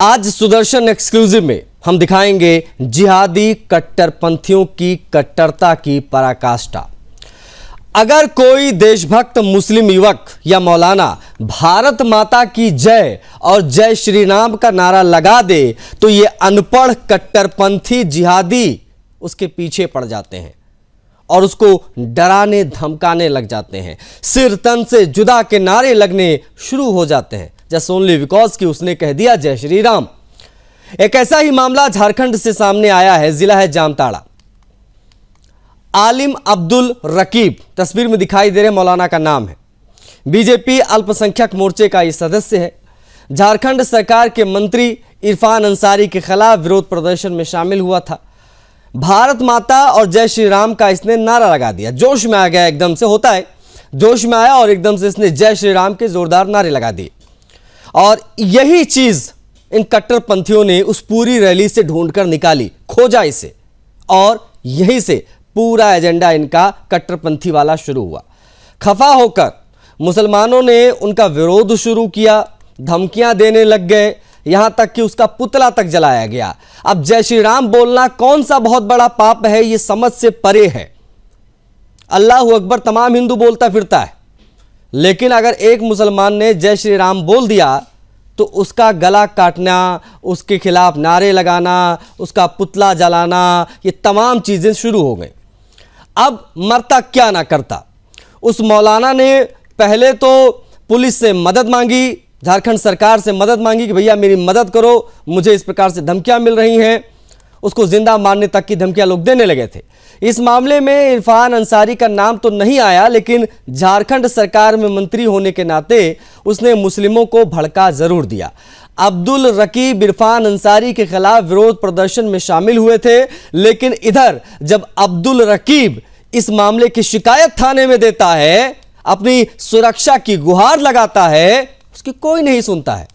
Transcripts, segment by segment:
आज सुदर्शन एक्सक्लूसिव में हम दिखाएंगे जिहादी कट्टरपंथियों की कट्टरता की पराकाष्ठा। अगर कोई देशभक्त मुस्लिम युवक या मौलाना भारत माता की जय और जय श्री राम का नारा लगा दे तो ये अनपढ़ कट्टरपंथी जिहादी उसके पीछे पड़ जाते हैं और उसको डराने धमकाने लग जाते हैं। सिर तन से जुदा के नारे लगने शुरू हो जाते हैं जस्ट ओनली बिकॉज कि उसने कह दिया जय श्री राम। एक ऐसा ही मामला झारखंड से सामने आया है। जिला है जामताड़ा। आलिम अब्दुल रकीब तस्वीर में दिखाई दे रहे मौलाना का नाम है। बीजेपी अल्पसंख्यक मोर्चे का ये सदस्य है। झारखंड सरकार के मंत्री इरफान अंसारी के खिलाफ विरोध प्रदर्शन में शामिल हुआ था। भारत माता और जय श्री राम का इसने नारा लगा दिया। जोश में आ गया, एकदम से होता है, जोश में आया और एकदम से इसने जय श्री राम के जोरदार नारे लगा दिए। और यही चीज इन कट्टरपंथियों ने उस पूरी रैली से ढूंढकर निकाली, खोजा इसे, और यहीं से पूरा एजेंडा इनका कट्टरपंथी वाला शुरू हुआ। खफा होकर मुसलमानों ने उनका विरोध शुरू किया, धमकियां देने लग गए, यहां तक कि उसका पुतला तक जलाया गया। अब जय श्री राम बोलना कौन सा बहुत बड़ा पाप है, यह समझ से परे है। अल्लाह अकबर तमाम हिंदू बोलता फिरता है, लेकिन अगर एक मुसलमान ने जय श्री राम बोल दिया तो उसका गला काटना, उसके खिलाफ नारे लगाना, उसका पुतला जलाना, ये तमाम चीज़ें शुरू हो गई। अब मरता क्या ना करता। उस मौलाना ने पहले तो पुलिस से मदद मांगी, झारखंड सरकार से मदद मांगी कि भैया मेरी मदद करो, मुझे इस प्रकार से धमकियां मिल रही हैं। उसको जिंदा मारने तक की धमकियां लोग देने लगे थे। इस मामले में इरफान अंसारी का नाम तो नहीं आया, लेकिन झारखंड सरकार में मंत्री होने के नाते उसने मुस्लिमों को भड़का जरूर दिया। अब्दुल रकीब इरफान अंसारी के खिलाफ विरोध प्रदर्शन में शामिल हुए थे, लेकिन इधर जब अब्दुल रकीब इस मामले की शिकायत थाने में देता है, अपनी सुरक्षा की गुहार लगाता है, उसकी कोई नहीं सुनता है।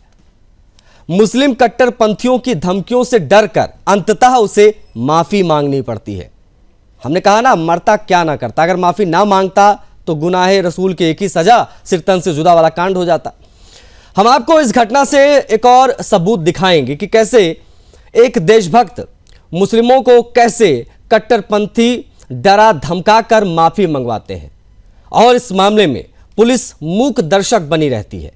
मुस्लिम कट्टरपंथियों की धमकियों से डरकर अंततः उसे माफी मांगनी पड़ती है। हमने कहा ना, मरता क्या ना करता। अगर माफी ना मांगता तो गुनाहे रसूल के एक ही सजा, सिर तन से जुदा वाला कांड हो जाता। हम आपको इस घटना से एक और सबूत दिखाएंगे कि कैसे एक देशभक्त मुस्लिमों को कैसे कट्टरपंथी डरा धमका कर माफी मंगवाते हैं, और इस मामले में पुलिस मूक दर्शक बनी रहती है।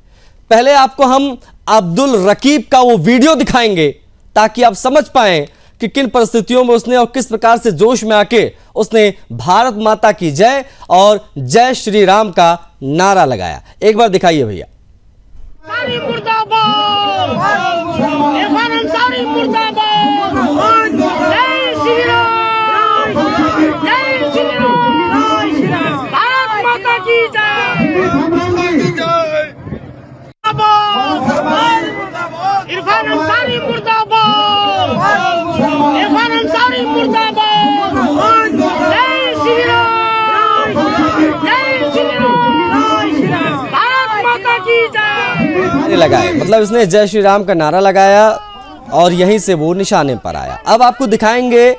पहले आपको हम अब्दुल रकीब का वो वीडियो दिखाएंगे ताकि आप समझ पाएं कि किन परिस्थितियों में उसने और किस प्रकार से जोश में आके उसने भारत माता की जय और जय श्री राम का नारा लगाया। एक बार दिखाइए भैया। इरफान अंसारी मुर्दाबाद, इरफान अंसारी मुर्दाबाद, जय श्री राम, जय श्री राम, भारत माता की जय लगाए, मतलब इसने जय श्री राम का नारा लगाया और यहीं से वो निशाने पर आया। अब आपको दिखाएंगे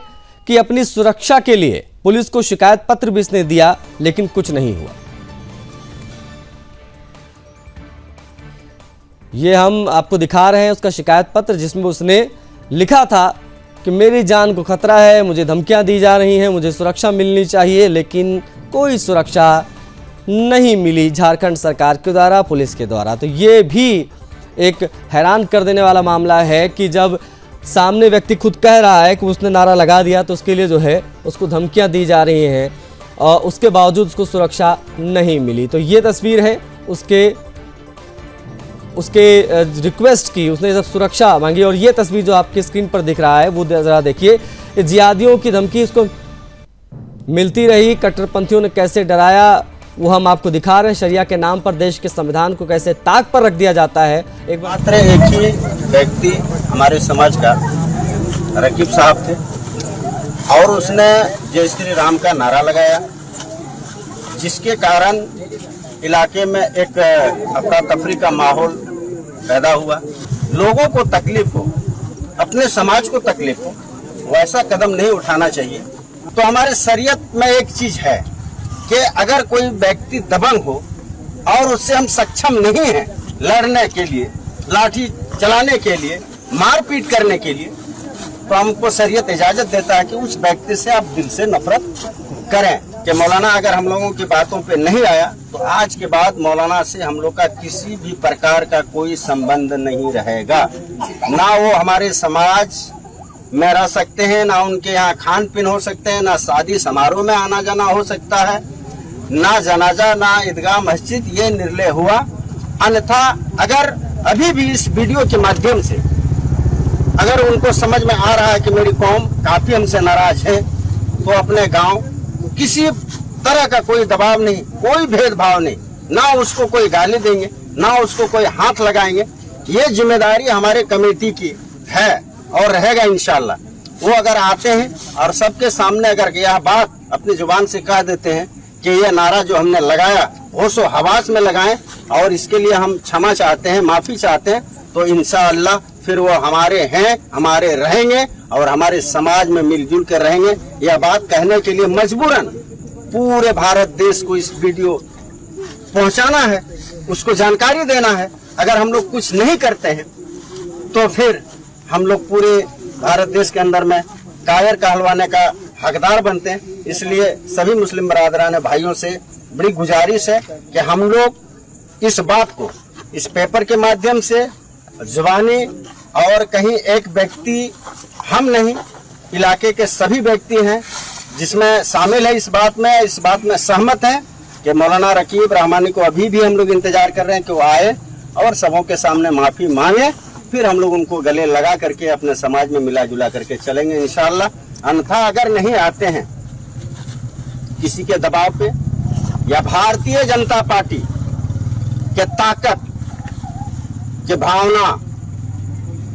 कि अपनी सुरक्षा के लिए पुलिस को शिकायत पत्र भी इसने दिया, लेकिन कुछ नहीं हुआ। ये हम आपको दिखा रहे हैं उसका शिकायत पत्र, जिसमें उसने लिखा था कि मेरी जान को खतरा है, मुझे धमकियां दी जा रही हैं, मुझे सुरक्षा मिलनी चाहिए, लेकिन कोई सुरक्षा नहीं मिली झारखंड सरकार के द्वारा, पुलिस के द्वारा। तो ये भी एक हैरान कर देने वाला मामला है कि जब सामने व्यक्ति खुद कह रहा है कि उसने नारा लगा दिया, तो उसके लिए जो है उसको धमकियां दी जा रही हैं और उसके बावजूद उसको सुरक्षा नहीं मिली। तो ये तस्वीर है उसके रिक्वेस्ट की, उसने जब सुरक्षा मांगी। और ये तस्वीर जो आपकी स्क्रीन पर दिख रहा है वो जरा देखिए। जिहादियों की धमकी उसको मिलती रही, कट्टरपंथियों ने कैसे डराया वो हम आपको दिखा रहे हैं। शरिया के नाम पर देश के संविधान को कैसे ताक पर रख दिया जाता है। एक ही व्यक्ति हमारे समाज का रकीब साहब थे और उसने जय श्री राम का नारा लगाया, जिसके कारण इलाके में एक अफरा तफरी का माहौल पैदा हुआ। लोगों को तकलीफ हो, अपने समाज को तकलीफ हो, वैसा कदम नहीं उठाना चाहिए। तो हमारे शरीयत में एक चीज है कि अगर कोई व्यक्ति दबंग हो और उससे हम सक्षम नहीं हैं लड़ने के लिए, लाठी चलाने के लिए, मारपीट करने के लिए, तो हमको शरीयत इजाजत देता है कि उस व्यक्ति से आप दिल से नफरत करें कि मौलाना अगर हम लोगों की बातों पे नहीं आया तो आज के बाद मौलाना से हम लोग का किसी भी प्रकार का कोई संबंध नहीं रहेगा। ना वो हमारे समाज में रह सकते हैं, ना उनके यहाँ खान पीन हो सकते हैं, ना शादी समारोह में आना जाना हो सकता है, ना जनाजा, ना ईदगाह मस्जिद, ये निर्णय हुआ। अन्यथा अगर अभी भी इस वीडियो के माध्यम से अगर उनको समझ में आ रहा है कि मेरी कौम काफी हमसे नाराज है, तो अपने गांव किसी तरह का कोई दबाव नहीं, कोई भेदभाव नहीं, ना उसको कोई गाली देंगे, ना उसको कोई हाथ लगाएंगे। ये जिम्मेदारी हमारे कमेटी की है और रहेगा इंशाल्लाह। वो अगर आते हैं और सबके सामने अगर यह बात अपनी जुबान से कह देते हैं कि ये नारा जो हमने लगाया होशो हवास में लगाएं और इसके लिए हम क्षमा चाहते हैं, माफी चाहते हैं, तो इंशाअल्लाह फिर वो हमारे हैं, हमारे रहेंगे और हमारे समाज में मिलजुल कर रहेंगे। यह बात कहने के लिए मजबूरन पूरे भारत देश को इस वीडियो पहुंचाना है, उसको जानकारी देना है। अगर हम लोग कुछ नहीं करते हैं तो फिर हम लोग पूरे भारत देश के अंदर में कायर कहलवाने का हकदार बनते हैं। इसलिए सभी मुस्लिम बरादरान भाइयों से बड़ी गुजारिश है कि हम लोग इस बात को इस पेपर के माध्यम से जुबानी और कहीं एक व्यक्ति हम नहीं, इलाके के सभी व्यक्ति हैं जिसमें शामिल है इस बात में सहमत हैं कि मौलाना रकीब रहमानी को अभी भी हम लोग इंतजार कर रहे हैं कि वो आए और सबों के सामने माफी मांगे, फिर हम लोग उनको गले लगा करके अपने समाज में मिला जुला करके चलेंगे इंशाअल्लाह। अन्यथा अगर नहीं आते हैं किसी के दबाव पे या भारतीय जनता पार्टी के ताकत के भावना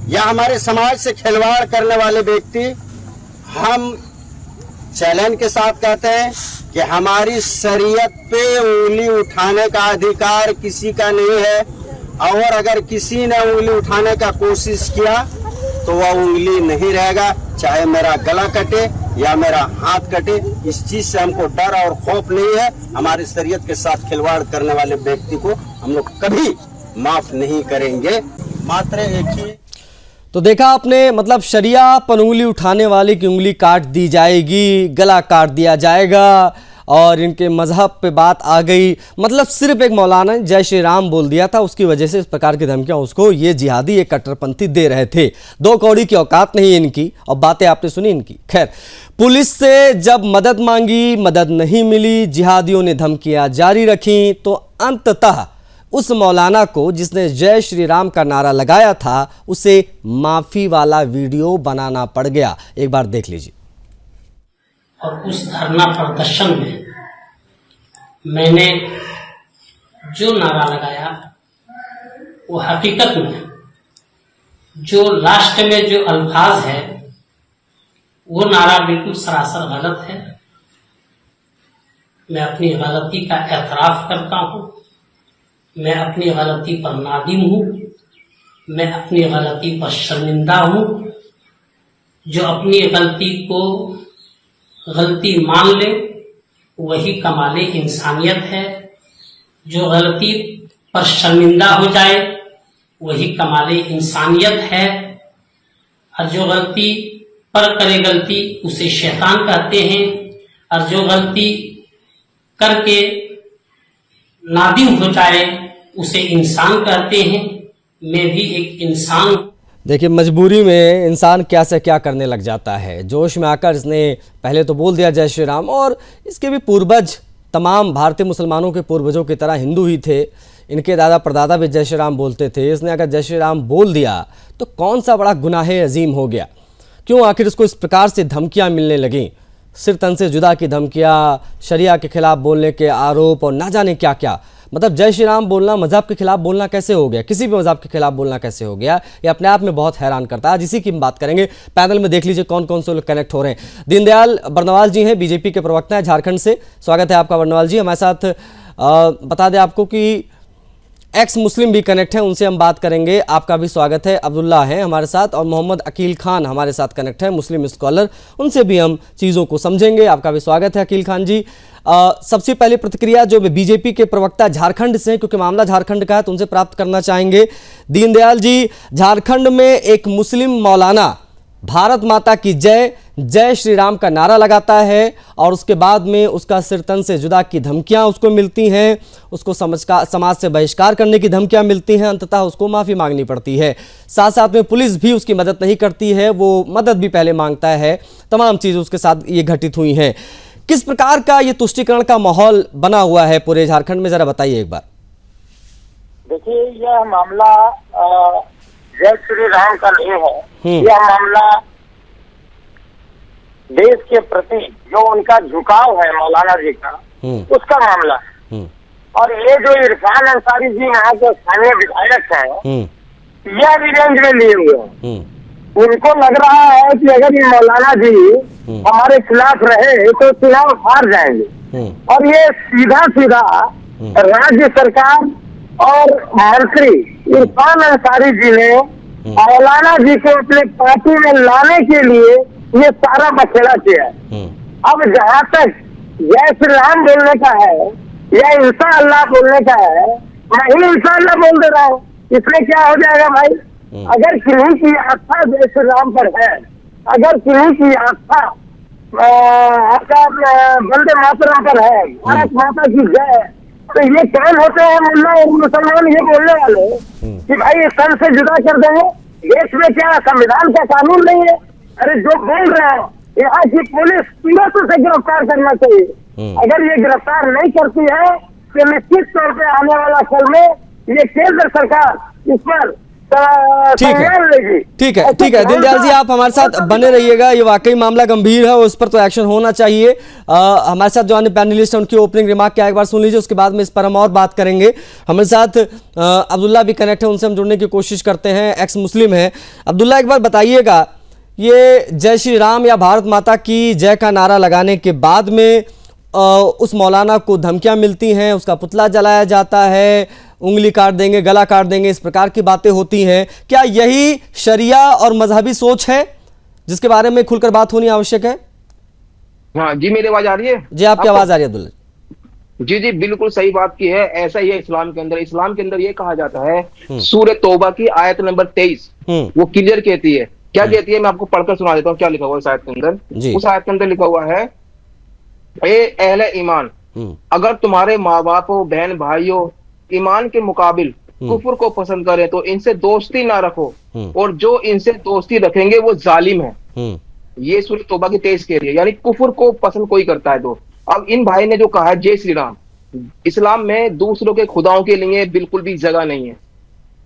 या हमारे समाज से खिलवाड़ करने वाले व्यक्ति, हम चैलेंज के साथ कहते हैं कि हमारी शरीयत पे उंगली उठाने का अधिकार किसी का नहीं है और अगर किसी ने उंगली उठाने का कोशिश किया तो वह उंगली नहीं रहेगा, चाहे मेरा गला कटे या मेरा हाथ कटे। इस चीज से हमको डर और खौफ नहीं है। हमारी शरीयत के साथ खिलवाड़ करने वाले व्यक्ति को हम लोग कभी माफ नहीं करेंगे। मात्र एक ही तो देखा आपने, मतलब शरिया पर उंगली उठाने वाले की उंगली काट दी जाएगी, गला काट दिया जाएगा और इनके मजहब पे बात आ गई। मतलब सिर्फ एक मौलाना जय श्री राम बोल दिया था, उसकी वजह से इस प्रकार की धमकियां उसको ये जिहादी, ये कट्टरपंथी दे रहे थे। दो कौड़ी की औकात नहीं इनकी और बातें आपने सुनी इनकी। खैर, पुलिस से जब मदद मांगी, मदद नहीं मिली, जिहादियों ने धमकियां जारी रखी, तो अंततः उस मौलाना को जिसने जय श्री राम का नारा लगाया था उसे माफी वाला वीडियो बनाना पड़ गया। एक बार देख लीजिए। और उस धरना प्रदर्शन में मैंने जो नारा लगाया वो हकीकत में जो लास्ट में जो अल्फाज है वो नारा बिल्कुल सरासर गलत है। मैं अपनी गलती का एतराफ करता हूँ, मैं अपनी गलती पर नादिम हूँ, मैं अपनी गलती पर शर्मिंदा हूँ। जो अपनी गलती को गलती मान ले वही कमाले इंसानियत है, जो गलती पर शर्मिंदा हो जाए वही कमाले इंसानियत है, और जो गलती पर करे गलती उसे शैतान कहते हैं, और जो गलती करके नादिम हो जाए उसे इंसान कहते हैं। मैं भी एक इंसान हूं। देखिए, मजबूरी में इंसान क्या से क्या करने लग जाता है। जोश में आकर इसने पहले तो बोल दिया जय श्री राम, और इसके भी पूर्वज तमाम भारतीय मुसलमानों के पूर्वजों की तरह हिंदू ही थे। इनके दादा परदादा भी जय श्री राम बोलते थे। इसने अगर जय श्री राम बोल दिया तो कौन सा बड़ा गुनाह अजीम हो गया? क्यों आखिर इसको इस प्रकार से धमकियाँ मिलने लगीं? सिर तन से जुदा की धमकियाँ, शरिया के खिलाफ बोलने के आरोप और ना जाने क्या क्या। मतलब जय श्री राम बोलना मजहब के खिलाफ बोलना कैसे हो गया? किसी भी मजहब के खिलाफ बोलना कैसे हो गया? ये अपने आप में बहुत हैरान करता है। आज इसी की हम बात करेंगे। पैनल में देख लीजिए कौन कौन से लोग कनेक्ट हो रहे हैं। दीनदयाल बर्नवाल जी हैं, बीजेपी के प्रवक्ता हैं झारखंड से। स्वागत है आपका बर्नवाल जी। हमारे साथ बता दें आपको कि एक्स मुस्लिम भी कनेक्ट हैं, उनसे हम बात करेंगे। आपका भी स्वागत है। अब्दुल्ला हैं हमारे साथ और मोहम्मद अकील खान हमारे साथ कनेक्ट है, मुस्लिम स्कॉलर, उनसे भी हम चीज़ों को समझेंगे। आपका भी स्वागत है अकील खान जी। सबसे पहले प्रतिक्रिया जो बीजेपी के प्रवक्ता झारखंड से, क्योंकि मामला झारखंड का है, तो उनसे प्राप्त करना चाहेंगे। दीनदयाल जी, झारखंड में एक मुस्लिम मौलाना भारत माता की जय, जय श्री राम का नारा लगाता है और उसके बाद में उसका सिर तन से जुदा की धमकियां उसको मिलती हैं, उसको समाज से बहिष्कार करने की धमकियां मिलती हैं, अंततः उसको माफ़ी मांगनी पड़ती है। साथ साथ में पुलिस भी उसकी मदद नहीं करती है, वो मदद भी पहले मांगता है। तमाम चीज़ उसके साथ ये घटित हुई हैं। किस प्रकार का ये तुष्टीकरण का माहौल बना हुआ है पूरे झारखंड में, ज़रा बताइए एक बार। देखिए, यह मामला जय श्री राम का नहीं है। यह मामला देश के प्रति जो उनका झुकाव है मौलाना जी का, उसका मामला है। और ये जो इरफान अंसारी जी यहाँ के स्थानीय विधायक हैं, यह भी रेंज में लिए हुए हैं। उनको लग रहा है कि अगर ये मौलाना जी हमारे खिलाफ रहे तो चुनाव हार जाएंगे। और ये सीधा सीधा राज्य सरकार और मंत्री इरफान अंसारी जी ने मौलाना जी को अपने पार्टी में लाने के लिए ये सारा बखेड़ा किया है। अब जहाँ तक जय श्री राम बोलने का है या इंसा अल्लाह बोलने का है, मैं ही इंसा अल्लाह बोल दे रहा हूँ, इसमें क्या हो जाएगा भाई? अगर किन्हीं की आस्था जय श्री राम पर है, अगर किन्हीं की आस्था आपका वंदे मातरम पर है, भारत माता की जय, तो ये कौन होते हैं मुल्ला और मुसलमान ये बोलने वाले कि भाई तन से जुदा कर देंगे? देश में क्या संविधान का कानून नहीं है? अरे जो बोल रहे हैं, यहाँ की पुलिस तुरंत से गिरफ्तार करना चाहिए। अगर ये गिरफ्तार नहीं करती है तो निश्चित तौर पे आने वाला कल में ये केंद्र सरकार इस पर संज्ञान लेगी। ठीक है दीनदयाल जी, आप हमारे साथ बने रहिएगा। ये वाकई मामला गंभीर है और उस पर तो एक्शन होना चाहिए। हमारे साथ जो अन्य पैनलिस्ट हैं उनकी ओपनिंग रिमार्क क्या एक बार सुन लीजिए, उसके बाद में इस पर हम और बात करेंगे। हमारे साथ अब्दुल्ला भी कनेक्ट है, उनसे हम जुड़ने की कोशिश करते हैं, एक्स मुस्लिम है। अब्दुल्ला, एक बार बताइएगा, ये जय श्री राम या भारत माता की जय का नारा लगाने के बाद में उस मौलाना को धमकियां मिलती हैं, उसका पुतला जलाया जाता है, उंगली काट देंगे, गला काट देंगे, इस प्रकार की बातें होती हैं। क्या यही शरिया और मजहबी सोच है जिसके बारे में खुलकर बात होनी आवश्यक है? हाँ जी, मेरी आवाज आ रही है? जी, आपकी आवाज आ रही है अब्दुल्ला जी। बिल्कुल सही बात की है। ऐसा ही है इस्लाम के अंदर। इस्लाम के अंदर ये कहा जाता है, सूरह तौबा की आयत नंबर 23 वो क्लियर कहती है। क्या कहती है? मैं आपको पढ़कर सुना देता हूँ क्या लिखा हुआ इस आयत के अंदर। उस आयत के अंदर लिखा हुआ है, ए अहले ईमान, अगर तुम्हारे माँ बाप हो, बहन भाइयों ईमान के मुकाबिल कुफर को पसंद करें तो इनसे दोस्ती ना रखो, और जो इनसे दोस्ती रखेंगे वो जालिम है। ये सूरह तौबा की 23 कह रही है, यानी कुफर को पसंद कोई करता है तो। अब इन भाई ने जो कहा है जय श्री राम, इस्लाम में दूसरों के खुदाओं के लिए बिल्कुल भी जगह नहीं है।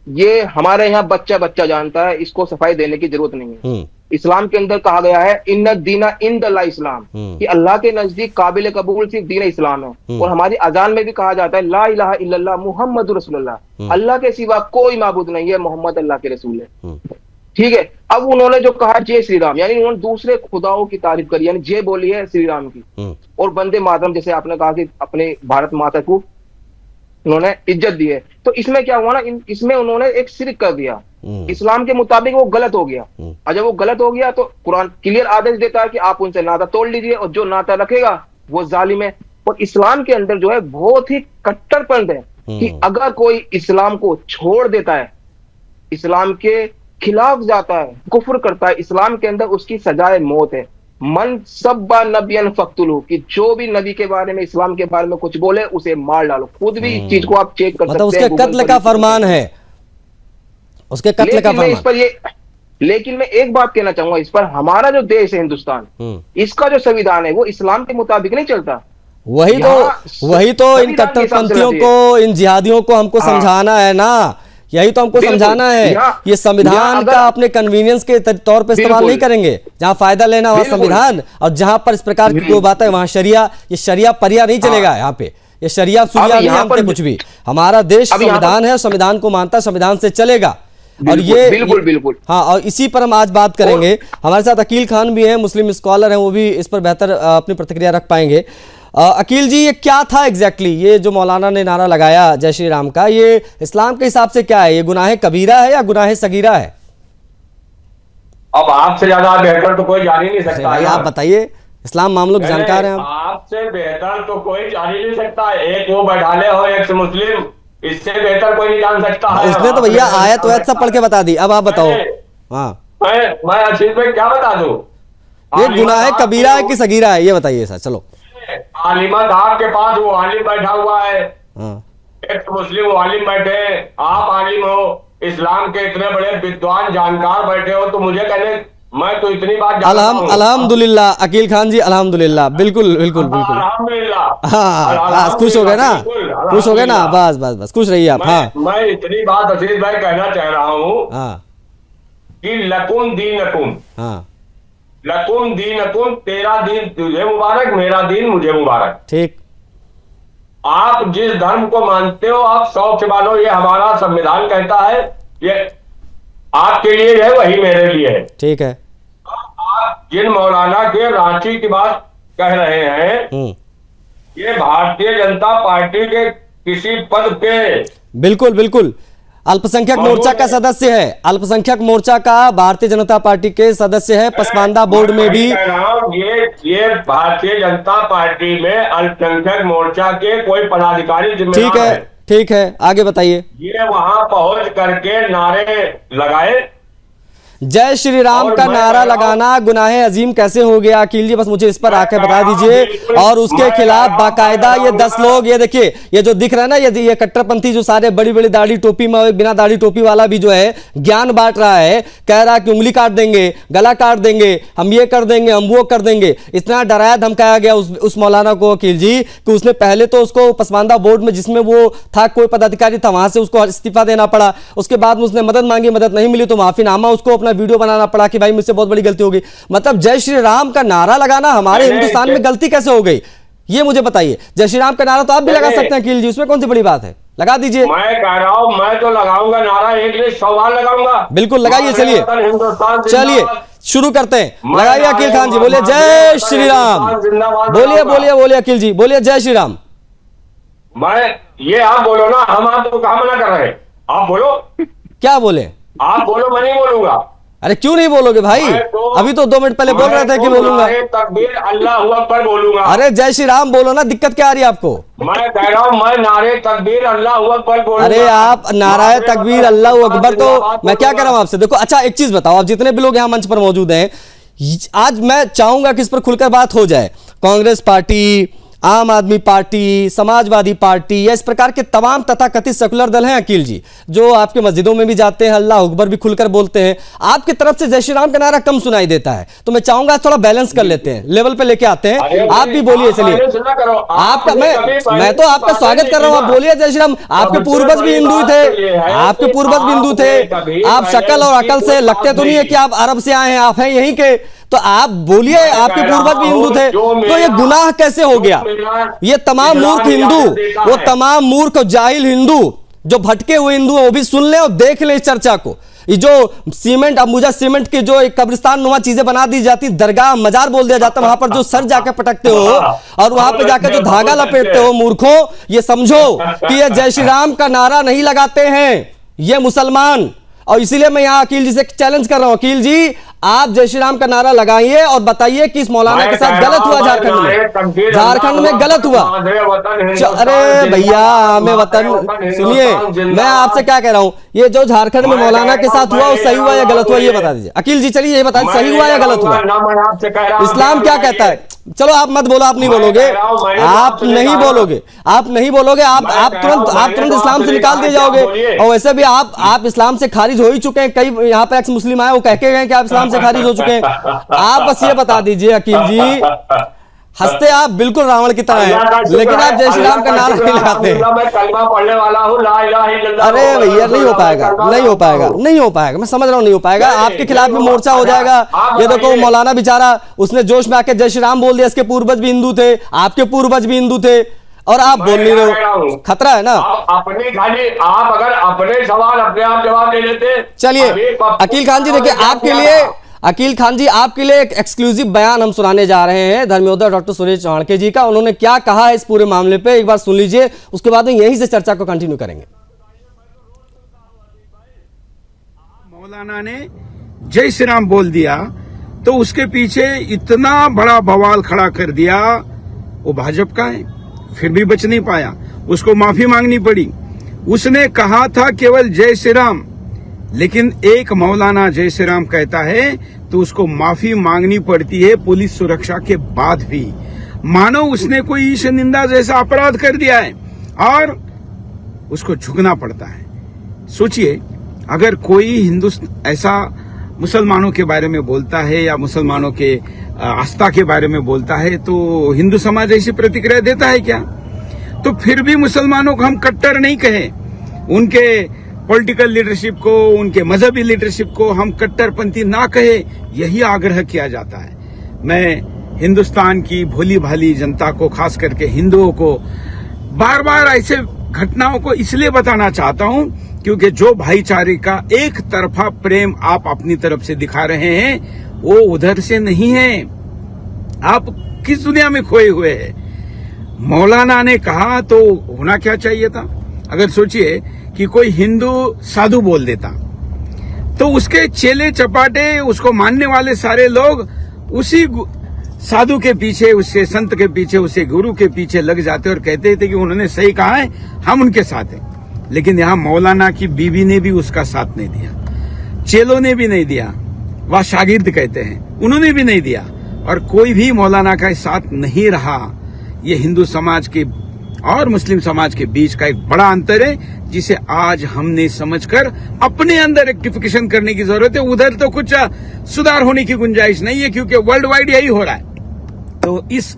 ये हमारे यहाँ बच्चा बच्चा जानता है, इसको सफाई देने की जरूरत नहीं है। इस्लाम के अंदर कहा गया है, इन्ना दीना इंदल्लाह इस्लाम, कि अल्लाह के नजदीक काबिल कबूल सिर्फ दीन इस्लाम है। और हमारी अजान में भी कहा जाता है, ला इलाहा इल्लल्लाह मुहम्मद रसूलुल्लाह, अल्लाह के सिवा कोई माबूद नहीं है, मोहम्मद अल्लाह के रसूल है। ठीक है। अब उन्होंने जो कहा जय श्री राम, यानी उन्होंने दूसरे खुदाओं की तारीफ करी, यानी जय बोली है श्री राम की, और वंदे मातरम जैसे आपने कहा कि अपने भारत माता को उन्होंने इज्जत दी है। तो इसमें क्या हुआ ना, इसमें उन्होंने एक शिरक कर दिया। इस्लाम के मुताबिक वो गलत हो गया। और जब वो गलत हो गया तो कुरान क्लियर आदेश देता है कि आप उनसे नाता तोड़ लीजिए, और जो नाता रखेगा वो जालिम है। और इस्लाम के अंदर जो है बहुत ही कट्टरपंथ है कि अगर कोई इस्लाम को छोड़ देता है, इस्लाम के खिलाफ जाता है, कुफ्र करता है, इस्लाम के अंदर उसकी सजाए मौत है। मन सब्बा नबियन फक्तुलहु, कि जो भी नबी के बारे में, इस्लाम के बारे में कुछ बोले उसे मार डालो। खुद भी इस चीज को आप चेक कर सकते हैं, उसके कत्ल का फरमान है, उसके कत्ल का फरमान। इस पर लेकिन मैं एक बात कहना चाहूंगा इस पर, हमारा जो देश है हिंदुस्तान, इसका जो संविधान है वो इस्लाम के मुताबिक नहीं चलता। वही तो इन कट्टरपंथियों को, इन जिहादियों को हमको समझाना है ना, यही तो हमको समझाना है। ये संविधान का अपने कन्वीनियंस के तौर पे इस्तेमाल नहीं करेंगे। जहां फायदा लेना वहां संविधान, और जहां पर इस प्रकार की कोई बात है वहां शरिया। ये शरिया परिया नहीं चलेगा यहाँ पे, ये शरिया सुरिया नहीं मानते कुछ भी। हमारा देश संविधान है, संविधान को मानता है, संविधान से चलेगा। और ये बिल्कुल हाँ, और इसी पर हम आज बात करेंगे। हमारे साथ अकील खान भी हैं, मुस्लिम स्कॉलर हैं, वो भी इस पर बेहतर अपनी प्रतिक्रिया रख पाएंगे। अकील जी, ये क्या था एग्जैक्टली ये जो मौलाना ने नारा लगाया जय श्री राम का, ये इस्लाम के हिसाब से क्या है? ये गुनाह कबीरा है या गुनाह सगीरा है? अब आपसे ज्यादा बेहतर तो कोई जान ही नहीं सकता। भाई आप बताइए, इस्लाम मामलों के जानकार हैं आप। आपसे बेहतर तो कोई जान ही नहीं सकता। एक वो बैठाले हो, एक से मुस्लिम, इससे बेहतर कोई नहीं जान सकता है। उसने तो भैया आयत वैत सब पढ़ के बता दी, अब आप बताओ। हाँ, मैं आशीष भाई क्या बता दूं? ये गुनाह कबीरा है कि सगीरा है, ये बताइए सर। चलो, आलिमा साहब के पास वो आलिम बैठा हुआ है, हाँ, एक मुस्लिम आलिम बैठे, आप आलिम हो, इस्लाम के इतने बड़े विद्वान जानकार बैठे हो, तो मुझे कहने मैं तो इतनी बात अल्हम्दुलिल्लाह अकील खान जी, अल्हम्दुलिल्लाह, बिल्कुल बिल्कुल बिल्कुल, अल्हम्दुलिल्लाह। हाँ बस खुश हो गए ना, खुश हो गए ना, बस बस बस खुश रहिए आप। हाँ, मैं इतनी बात आशीष भाई कहना चाह रहा हूँ हाँ, कि लकुम दीनकुम, हाँ, लकुम दीनकुम, तेरा दीन तुझे मुबारक, मेरा दीन मुझे मुबारक। ठीक। आप जिस धर्म को मानते हो आप शौक से मानो, ये हमारा संविधान कहता है, ये आपके लिए है वही मेरे लिए है। ठीक है। आप जिन मौलाना के रांची की बात कह रहे हैं, ये भारतीय जनता पार्टी के किसी पद पे बिल्कुल बिल्कुल अल्पसंख्यक मोर्चा का सदस्य है, अल्पसंख्यक मोर्चा का भारतीय जनता पार्टी के सदस्य है, पसमानदा बोर्ड में भी। ये भारतीय जनता पार्टी में अल्पसंख्यक मोर्चा के कोई पदाधिकारी जिम्मेदार ठीक है, ठीक है, आगे बताइए। ये वहां पहुंच करके नारे लगाए, जय श्री राम का नारा लगाना गुनाह अजीम कैसे हो गया? अकील जी बस मुझे इस पर आके बता दीजिए। और उसके खिलाफ बाकायदा ये 10 लोग, ये देखिए, ये जो दिख रहा है ना, ये कट्टरपंथी जो सारे बड़ी बड़ी दाढ़ी टोपी में, एक बिना दाढ़ी टोपी वाला भी जो है ज्ञान बांट रहा है, कह रहा है कि उंगली काट देंगे, गला काट देंगे, हम ये कर देंगे, हम वो कर देंगे। इतना डराया धमकाया गया उस मौलाना को अकील जी कि उसने पहले तो उसको पसमानदा बोर्ड में जिसमें वो था, कोई पदाधिकारी था, वहां से उसको इस्तीफा देना पड़ा। उसके बाद में उसने मदद मांगी, मदद नहीं मिली तो माफीनामा उसको वीडियो बनाना पड़ा कि भाई मुझसे बहुत बड़ी गलती हो गई। मतलब जय श्री राम का नारा लगाना हमारे हिंदुस्तान में गलती कैसे हो गई, ये मुझे बताइए। जय श्री राम का नारा तो आप भी लगा सकते हैं अकील जी, उसमें कौन सी बड़ी बात है, लगा दीजिए। मैं कह रहा हूं, मैं तो लगाऊंगा नारा, एक लिए 100 बार लगाऊंगा। बिल्कुल लगाइए, चलिए शुरू करते हैं। लगाइए अकील खान जी, बोलिए जय श्री राम, बोलिए बोलिए बोलिए अकील जी, बोलिए जय श्री राम। मैं ये आप बोलो ना, हम आपको कहाँ मना कर रहे हैं, आप बोलो। क्या बोले? आप बोलो, मैं नहीं बोलूंगा। अरे क्यों नहीं बोलोगे भाई? अभी तो 2 मिनट पहले बोल रहे थे कि बोलूंगा। तकबीर अल्लाहू अकबर बोलूंगा। अरे जय श्री राम बोलो ना, दिक्कत क्या आ रही है आपको? मैं कह रहा हूँ, मैं नारे तकबीर अल्लाहू अकबर बोलूंगा। अरे आप नाराय तकबीर अल्लाहू अकबर, तो मैं क्या कह रहा हूँ आपसे, देखो अच्छा एक चीज बताओ, आप जितने भी लोग यहाँ मंच पर मौजूद हैं, आज मैं चाहूंगा कि इस पर खुलकर बात हो जाए। कांग्रेस पार्टी, आम आदमी पार्टी, समाजवादी पार्टी, या इस प्रकार के तमाम तथाकथित सेकुलर दल हैं अकील जी, जो आपके मस्जिदों में भी जाते हैं, अल्लाह अकबर भी खुलकर बोलते हैं, आपकी तरफ से जय श्री राम का नारा कम सुनाई देता है। तो मैं चाहूंगा थोड़ा बैलेंस कर लेते हैं, लेवल पे लेके आते हैं। आप भी बोलिए, चलिए आपका, मैं तो आपका स्वागत कर रहा हूं, आप बोलिए जय श्री राम। आपके पूर्वज भी हिंदू थे, आपके पूर्वज भी हिंदू थे, आप शक्ल और अकल से लगते तो नहीं है कि आप अरब से आए हैं, आप हैं यहीं के, तो आप बोलिए आपके पूर्वज भी हिंदू थे, तो ये गुनाह कैसे हो गया? ये तमाम मूर्ख हिंदू, वो तमाम मूर्ख जाहिल हिंदू जो भटके हुए हिंदू हैं, वो भी सुन ले और देख ले इस चर्चा को। ये जो सीमेंट, अंबुजा सीमेंट की जो एक कब्रिस्तान नुमा चीजें बना दी जाती, दरगाह मजार बोल दिया जाता, वहां पर जो सर जाकर पटकते हो और वहां पर जाकर जो धागा लपेटते हो मूर्खों, ये समझो कि ये जय श्री राम का नारा नहीं लगाते हैं ये मुसलमान। और इसीलिए मैं यहाँ अकील जी से चैलेंज कर रहा हूँ, अकील जी आप जय श्री राम का नारा लगाइए और बताइए कि इस मौलाना के साथ गलत हुआ झारखंड में, झारखंड में गलत हुआ। अरे भैया हमें वतन, सुनिए मैं आपसे क्या कह रहा हूँ, ये जो झारखंड में मौलाना के साथ हुआ वो सही हुआ या गलत हुआ, ये बता दीजिए अकील जी। चलिए ये बता दीजिए सही हुआ या गलत हुआ, इस्लाम क्या कहता है? चलो आप मत बोलो, आप नहीं बोलोगे, आप नहीं बोलोगे, आप नहीं बोलोगे, आप तुरंत इस्लाम से निकाल दिए जाओगे। और वैसे भी आप इस्लाम से खारिज हो ही चुके हैं, कई यहाँ पे एक्स मुस्लिम आए वो कह के गए कि आप इस्लाम से खारिज हो चुके हैं। आप बस ये बता दीजिए अकील जी, हंसते आप बिल्कुल रावण की तरह है, लेकिन आप जय श्री राम का नारा नहीं लगाते। मैं कलमा पढ़ने वाला हूं, ला इलाहा इल्लल्लाह। अरे भैया नहीं हो पाएगा, नहीं हो पाएगा, नहीं हो पाएगा, मैं समझ रहा हूँ नहीं हो पाएगा। आपके खिलाफ भी मोर्चा हो जाएगा। ये देखो मौलाना बेचारा, उसने जोश में आके जय श्री राम बोल दिया, इसके पूर्वज भी हिंदू थे, आपके पूर्वज भी हिंदू थे, और आप बोल नहीं रहे हो, खतरा है ना। अपनी खाली आप अगर अपने सवाल अपने आप जवाब दे लेते। चलिए अकील खान जी देखिए, अकील खान जी, आपके लिए एक एक्सक्लूसिव बयान हम सुनाने जा रहे हैं धर्मयोद्धा डॉक्टर सुरेश चाणक्य जी का। उन्होंने क्या कहा है इस पूरे मामले पे, एक बार सुन लीजिए, उसके बाद में यहीं से चर्चा को कंटिन्यू करेंगे। मौलाना ने जय श्री राम बोल दिया तो उसके पीछे इतना बड़ा बवाल खड़ा कर दिया। वो भाजपा का है, फिर भी बच नहीं पाया, उसको माफी मांगनी पड़ी। उसने कहा था केवल जय श्री राम, लेकिन एक मौलाना जय श्री राम कहता है तो उसको माफी मांगनी पड़ती है पुलिस सुरक्षा के बाद भी, मानो उसने कोई ईश निंदा जैसा अपराध कर दिया है और उसको झुकना पड़ता है। सोचिए, अगर कोई ऐसा मुसलमानों के बारे में बोलता है या मुसलमानों के आस्था के बारे में बोलता है तो हिंदू समाज ऐसी प्रतिक्रिया देता है क्या? तो फिर भी मुसलमानों को हम कट्टर नहीं कहें, उनके पॉलिटिकल लीडरशिप को, उनके मजहबी लीडरशिप को हम कट्टरपंथी ना कहे, यही आग्रह किया जाता है। मैं हिंदुस्तान की भोली भाली जनता को, खास करके हिंदुओं को, बार बार ऐसे घटनाओं को इसलिए बताना चाहता हूं क्योंकि जो भाईचारे का एक तरफा प्रेम आप अपनी तरफ से दिखा रहे हैं वो उधर से नहीं है। आप किस दुनिया में खोए हुए हैं? मौलाना ने कहा तो होना क्या चाहिए था? अगर सोचिए कि कोई हिंदू साधु बोल देता तो उसके चेले चपाटे, उसको मानने वाले सारे लोग उसी साधु के पीछे, उसके संत के पीछे, उसके गुरु के पीछे लग जाते और कहते थे कि उन्होंने सही कहा है, हम उनके साथ हैं। लेकिन यहाँ मौलाना की बीवी ने भी उसका साथ नहीं दिया, चेलों ने भी नहीं दिया, वह शागिर्द कहते हैं, उन्होंने भी नहीं दिया और कोई भी मौलाना का साथ नहीं रहा। ये हिंदू समाज के और मुस्लिम समाज के बीच का एक बड़ा अंतर है जिसे आज हमने समझकर अपने अंदर रेक्टिफिकेशन करने की जरूरत है। उधर तो कुछ सुधार होने की गुंजाइश नहीं है क्योंकि वर्ल्ड वाइड यही हो रहा है। तो इस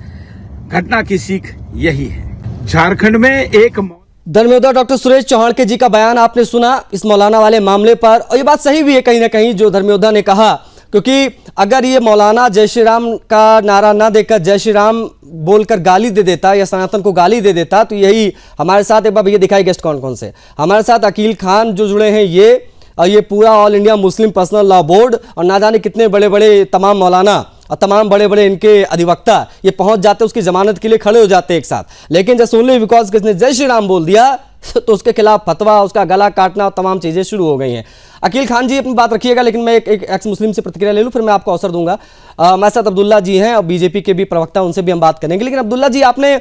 घटना की सीख यही है। झारखंड में एक धर्मयोद्धा डॉक्टर सुरेश चाणक्य जी का बयान आपने सुना इस मौलाना वाले मामले पर, और ये बात सही भी है कहीं ना कहीं जो धर्मयोद्धा ने कहा, क्योंकि अगर ये मौलाना जय श्री राम का नारा ना देकर जय श्री राम बोलकर गाली दे देता या सनातन को गाली दे देता तो यही हमारे साथ, एक बार भैया दिखाई गेस्ट कौन कौन से हमारे साथ, अकील खान जो जुड़े हैं, ये पूरा all India Muslim personal law board और ना जाने कितने बड़े बड़े तमाम मौलाना और तमाम बड़े बड़े इनके अधिवक्ता ये पहुंच जाते, उसकी जमानत के लिए खड़े हो जाते एक साथ। लेकिन जस्ट ओनली बिकॉज किसने जय श्री राम बोल दिया तो उसके खिलाफ फतवा, उसका गला काटना और तमाम चीजें शुरू हो गई हैं। अकील खान जी अपनी बात रखिएगा, लेकिन मैं एक एक्स मुस्लिम से प्रतिक्रिया ले लूं, फिर मैं आपको अवसर दूंगा। मेरे साथ अब्दुल्ला जी हैं और बीजेपी के भी प्रवक्ता, उनसे भी हम बात करेंगे। लेकिन अब्दुल्ला जी, आपने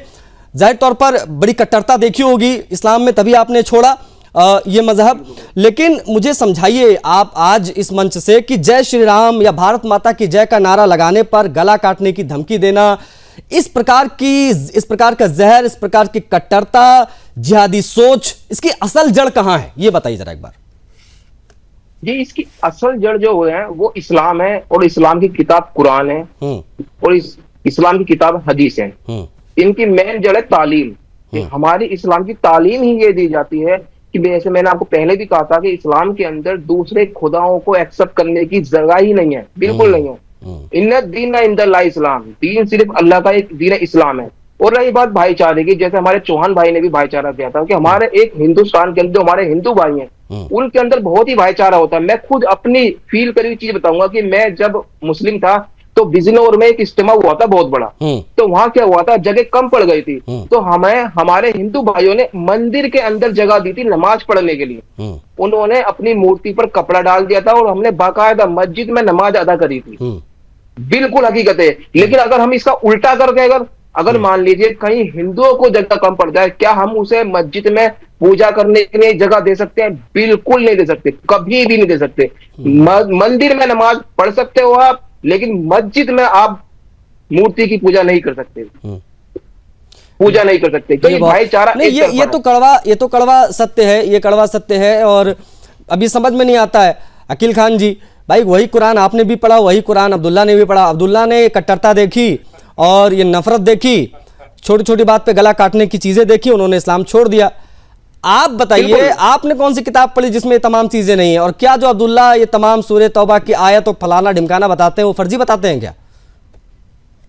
जाहिर तौर पर बड़ी कट्टरता देखी होगी इस्लाम में, तभी आपने छोड़ा ये मजहब, लेकिन मुझे समझाइए आप आज इस मंच से कि जय श्री राम या भारत माता की जय का नारा लगाने पर गला काटने की धमकी देना, इस प्रकार का जहर, इस प्रकार की कट्टरता, जिहादी सोच, इसकी असल जड़ कहां है, ये बताइए जरा एक बार। जी, इसकी असल जड़ जो है वो इस्लाम है और इस्लाम की किताब कुरान है और इस्लाम की किताब हदीस है। इनकी मेन जड़ है तालीम। हमारी इस्लाम की तालीम ही ये दी जाती है कि जैसे मैंने आपको पहले भी कहा था कि इस्लाम के अंदर दूसरे खुदाओं को एक्सेप्ट करने की जगह ही नहीं है, बिल्कुल नहीं है। इन्ना दीन इंदल्लाह इस्लाम, दीन सिर्फ अल्लाह का एक दीन इस्लाम है। और रही बात भाईचारे की, जैसे हमारे चौहान भाई ने भी भाईचारा किया था कि हमारे एक हिंदुस्तान के अंदर जो हमारे हिंदू भाई हैं उनके अंदर बहुत ही भाईचारा होता है। मैं खुद अपनी फील करी हुई चीज बताऊंगा कि मैं जब मुस्लिम था तो बिजनौर में एक इज्तिमा हुआ था बहुत बड़ा, तो वहां क्या हुआ था, जगह कम पड़ गई थी, तो हमारे हिंदू भाइयों ने मंदिर के अंदर जगह दी थी नमाज पढ़ने के लिए। उन्होंने अपनी मूर्ति पर कपड़ा डाल दिया था और हमने बाकायदा मस्जिद में नमाज अदा करी थी। बिल्कुल हकीकत है। लेकिन अगर हम इसका उल्टा करके अगर मान लीजिए कहीं हिंदुओं को जगह कम पड़ जाए, क्या हम उसे मस्जिद में पूजा करने के लिए जगह दे सकते हैं? बिल्कुल नहीं दे सकते, कभी भी नहीं दे सकते। मंदिर में नमाज पढ़ सकते हो आप, लेकिन मस्जिद में आप मूर्ति की पूजा नहीं कर सकते, पूजा नहीं कर सकते। तो ये भाईचारा ये तो कड़वा सत्य है, ये कड़वा सत्य है और अभी समझ में नहीं आता है। अकील खान जी भाई, वही कुरान आपने भी पढ़ा, वही कुरान अब्दुल्ला ने भी पढ़ा। अब्दुल्ला ने कट्टरता देखी और ये नफरत देखी, छोटी छोटी बात पे गला काटने की चीजें देखी, उन्होंने इस्लाम छोड़ दिया। आप बताइए, आपने कौन सी किताब पढ़ी जिसमें ये तमाम चीजें नहीं है? और क्या जो अब्दुल्ला ये तमाम सूरह तौबा की आयत और फलाना ढिमकाना बताते हैं वो फर्जी बताते हैं क्या?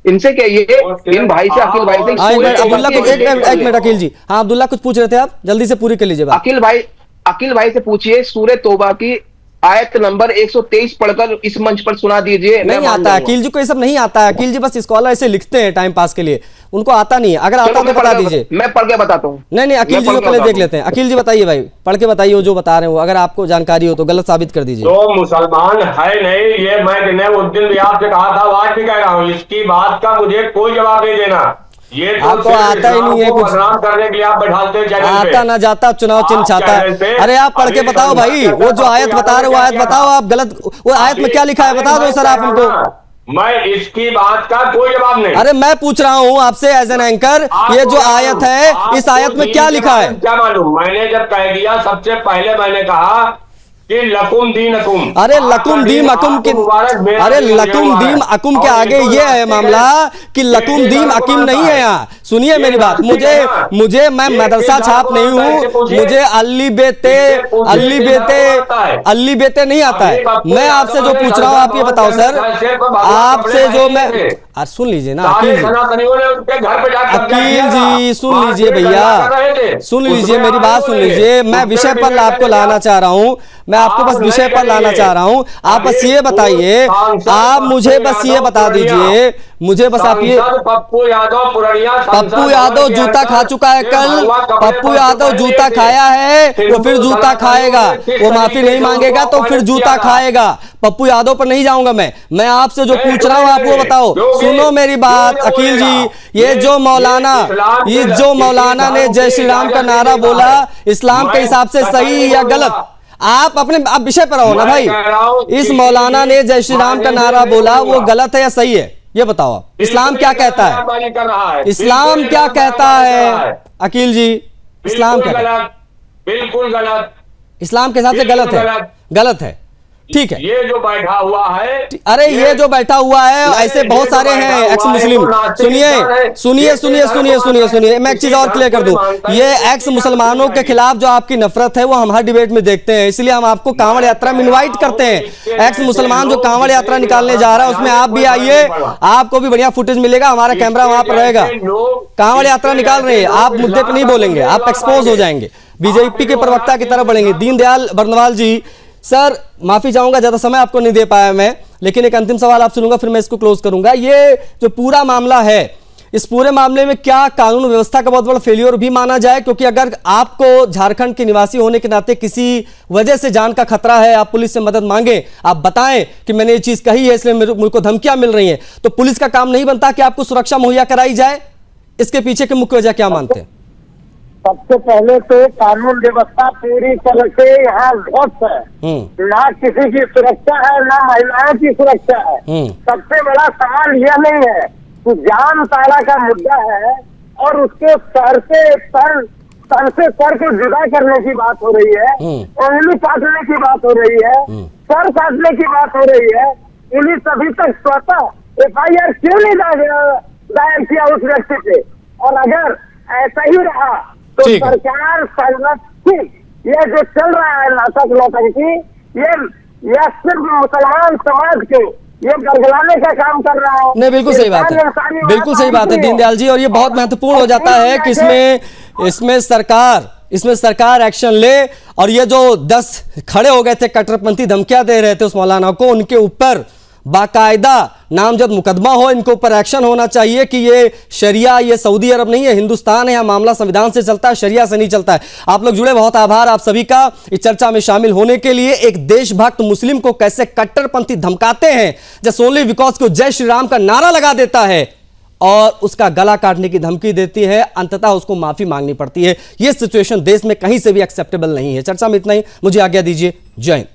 इनसे क्या इन भाई से, अकील भाई से अब्दुल्ला को एक मिनट अकील जी, हाँ अब्दुल्ला कुछ पूछ रहे थे आप, जल्दी से पूरी कर लीजिए बात। अकील भाई से पूछिए सूरह तौबा की आयत नंबर 123 पढ़कर इस मंच पर सुना दीजिए। नहीं आता है अकील जी को, ये सब नहीं आता है अकील जी, बस स्कॉलर ऐसे लिखते हैं टाइम पास के लिए, उनको आता नहीं है। अगर आता तो बता दीजिए। मैं पढ़ के बताता हूँ। नहीं अकील जी को पहले देख लेते हैं। अकील जी बताइए भाई, पढ़ के बताइए जो बता रहे हो, अगर आपको जानकारी हो तो गलत साबित कर दीजिए। तो मुसलमान है नहीं, ये मैं उस दिन भी आपसे कहा था, आज भी कह रहा हूँ, इसकी बात का मुझे कोई जवाब नहीं देना। ये तो आपको आता ही नहीं है कुछ, करने के लिए आप बैठाते हैं, आता ना जाता चुनाव चिन्ह चाहता है। अरे आप पढ़ के बताओ भाई, वो जो आयत बता रहे हो वो आयत बताओ आप। गलत वो आयत में क्या लिखा है बता दो सर आप हमको। मैं इसकी बात का कोई जवाब नहीं। अरे मैं पूछ रहा हूँ आपसे एज एन एंकर, ये जो आयत है इस आयत में क्या लिखा है? क्या मालूम, मैंने जब कह दिया सबसे पहले मैंने कहा कि लकुम दीन अकुम। अरे लकुम दीम अकुम के, अरे लकुम दीम अकुम के आगे ये है मामला कि लकुम दीम अकीम नहीं है यहाँ। सुनिए मेरी बात, मुझे मैं मदरसा छाप नहीं हूँ, मुझे अल्ली बेते नहीं आता है। मैं आपसे जो पूछ रहा हूँ आप ये बताओ सर, आपसे जो मैं सुन लीजिए ना अकील जी सुन लीजिए भैया, सुन लीजिए मेरी बात सुन लीजिए। मैं विषय पर आपको लाना चाह रहा हूँ, मैं आपको बस विषय पर लाना चाह रहा हूं। आप बस ये बताइए, आप मुझे बस ये बता दीजिए, मुझे बस आप ये, पप्पू यादव जूता खा चुका है कल, पप्पू यादव जूता खाया है तो फिर जूता खाएगा, वो माफी नहीं मांगेगा तो फिर जूता खाएगा। पप्पू यादव पर नहीं जाऊंगा मैं आपसे जो पूछ रहा हूं आप वो बताओ। सुनो मेरी बात अकील जी, ये जो मौलाना ने जय श्री राम का नारा बोला, इस्लाम के हिसाब से सही या गलत? आप विषय पर आओ ना भाई। इस मौलाना ने जय श्री राम का नारा बोला, वो गलत है या सही है ये बताओ आप। इस्लाम क्या कहता है? इस्लाम क्या कहता है अकील जी? इस्लाम क्या कहता है? बिल्कुल गलत, इस्लाम के हिसाब से गलत है। ठीक है, ये जो बैठा हुआ है, अरे ये जो बैठा हुआ है ऐसे बहुत सारे हैं एक्स मुस्लिम। सुनिए मैं एक चीज और क्लियर कर दूं, ये एक्स मुसलमानों के खिलाफ जो आपकी नफरत है वो हम हर डिबेट में देखते हैं, इसलिए हम आपको कांवड़ यात्रा में इनवाइट करते हैं। एक्स मुसलमान जो कांवड़ यात्रा निकालने जा रहा है उसमें आप भी आइए, आपको भी बढ़िया फुटेज मिलेगा, हमारा कैमरा वहां पर रहेगा। कांवड़ यात्रा निकाल रहे हैं, आप मुद्दे पर नहीं बोलेंगे, आप एक्सपोज हो जाएंगे, बीजेपी के प्रवक्ता की तरफ बढ़ेंगे। दीनदयाल बर्नवाल जी, सर माफी चाहूंगा ज्यादा समय आपको नहीं दे पाया मैं, लेकिन एक अंतिम सवाल आप सुनूंगा फिर मैं इसको क्लोज करूंगा। ये जो पूरा मामला है, इस पूरे मामले में क्या कानून व्यवस्था का बहुत बड़ा फेलियर भी माना जाए? क्योंकि अगर आपको झारखंड के निवासी होने के नाते किसी वजह से जान का खतरा है, आप पुलिस से मदद मांगे, आप बताएं कि मैंने ये चीज कही है इसलिए मेरे मुल्क को धमकियां मिल रही हैं, तो पुलिस का काम नहीं बनता कि आपको सुरक्षा मुहैया कराई जाए? इसके पीछे की मुख्य वजह क्या मानते हैं? सबसे पहले तो कानून व्यवस्था पूरी तरह से यहाँ ध्वस्त है, ना किसी की सुरक्षा है ना महिलाओं की सुरक्षा है। सबसे बड़ा सवाल यह नहीं है कि जामताड़ा का मुद्दा है और उसके सर से सर को जुदा करने की बात हो रही है, उंगली काटने की बात हो रही है, सर काटने की बात हो रही है। पुलिस अभी तक स्वतः FIR क्यों नहीं दायर किया उस व्यक्ति पे? और अगर ऐसा ही रहा तो सरकार ये जो चल रहा है नाटक नौटंकी, ये सिर्फ मुसलमान समाज के ये गरगलाने का काम कर रहा है। नहीं बिल्कुल सही बात है, बिल्कुल सही बात है दीनदयाल जी, और ये बहुत महत्वपूर्ण हो जाता है कि इसमें सरकार एक्शन ले। और ये जो 10 खड़े हो गए थे कट्टरपंथी धमकियां दे रहे थे उस मौलाना को, उनके ऊपर बाकायदा नामजद मुकदमा हो, इनके ऊपर एक्शन होना चाहिए कि ये शरिया, ये सऊदी अरब नहीं है, हिंदुस्तान है, यहाँ मामला संविधान से चलता है, शरिया से नहीं चलता है। आप लोग जुड़े, बहुत आभार आप सभी का इस चर्चा में शामिल होने के लिए। एक देशभक्त मुस्लिम को कैसे कट्टरपंथी धमकाते हैं, जस्ट ओनली बिकॉज को जय श्री राम का नारा लगा देता है और उसका गला काटने की धमकी देती है, अंततः उसको माफी मांगनी पड़ती है। यह सिचुएशन देश में कहीं से भी एक्सेप्टेबल नहीं है। चर्चा में इतना ही, मुझे आज्ञा दीजिए, जय हिंद।